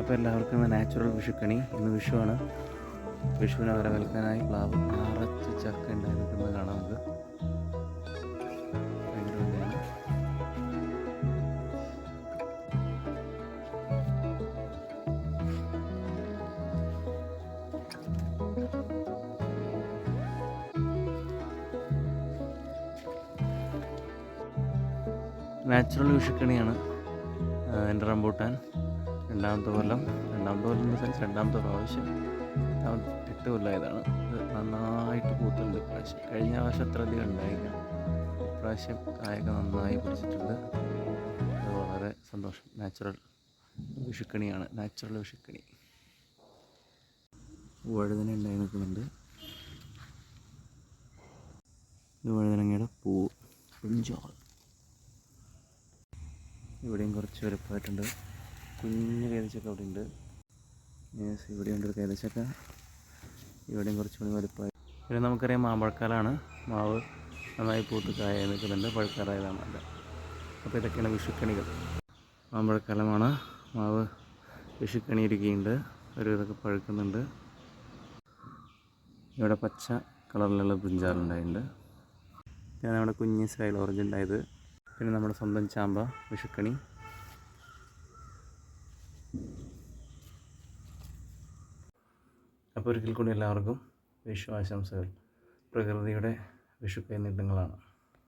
അപ്പോൾ എല്ലാവർക്കും നാച്ചുറൽ വിഷുക്കണി. ഇന്ന് വിഷുവാണ്. വിഷുവിനെ വരവേൽക്കാനായി പ്ലാവ് നിറച്ച് ചക്ക ഉണ്ടായി നിൽക്കുന്നത് കാണാം. നമുക്ക് ഭയങ്കര ഭംഗിയാണ്. നാച്ചുറൽ വിഷുക്കണിയാണ് എൻ്റെ റംബൂട്ടാൻ. രണ്ടാമത്തെ കൊല്ലം എന്ന് സെൻസ് രണ്ടാമത്തെ പ്രാവശ്യം 8 കൊല്ലമായതാണ്. ഇത് നന്നായിട്ട് പൂത്തുണ്ട് ഇപ്രാവശ്യം. കഴിഞ്ഞ പ്രാവശ്യം അത്ര അധികം ഉണ്ടായില്ല. ഇപ്രാവശ്യം കായൊക്കെ നന്നായി പിടിച്ചിട്ടുണ്ട്. അത് വളരെ സന്തോഷം. നാച്ചുറൽ വിഷുക്കണിയാണ്. നാച്ചുറൽ വിഷുക്കണി. വഴുതന ഉണ്ടായി നിൽക്കുന്നുണ്ട്. ഇത് വഴുതനങ്ങയുടെ പൂവ് കുഞ്ചോൾ. ഇവിടെയും കുറച്ച് വലുപ്പമായിട്ടുണ്ട്. കുഞ്ഞ് കൈതച്ചക്ക അവിടെ ഉണ്ട്. ഇവിടെയുണ്ട് ഒരു കൈതച്ചക്ക. ഇവിടെയും കുറച്ചുകൂടി വലുപ്പമായി. പിന്നെ നമുക്കറിയാം മാമ്പഴക്കാലമാണ്. മാവ് നന്നായി പൂത്ത് കായായി നിൽക്കുന്നുണ്ട്. പഴുക്കാറായതാണ് അല്ല. അപ്പോൾ ഇതൊക്കെയാണ് വിഷുക്കണികൾ. മാമ്പഴക്കാലമാണ്. മാവ് വിഷുക്കണി ഇരിക്കുന്നുണ്ട്. ഒരു ഇതൊക്കെ പഴുക്കുന്നുണ്ട്. ഇവിടെ പച്ച കളറിലുള്ള ബ്രിഞ്ചാളുണ്ടായിട്ടുണ്ട്. പിന്നെ നമ്മുടെ കുഞ്ഞ് സ്റ്റൈൽ ഓറഞ്ച് ഉണ്ടായത്. പിന്നെ നമ്മുടെ സ്വന്തം ചാമ്പ വിഷുക്കണി. അപ്പോൾ ഒരിക്കൽ കൂടി എല്ലാവർക്കും വിഷു ആശംസകൾ. പ്രകൃതിയുടെ വിഷു കൈനീട്ടങ്ങളാണ്.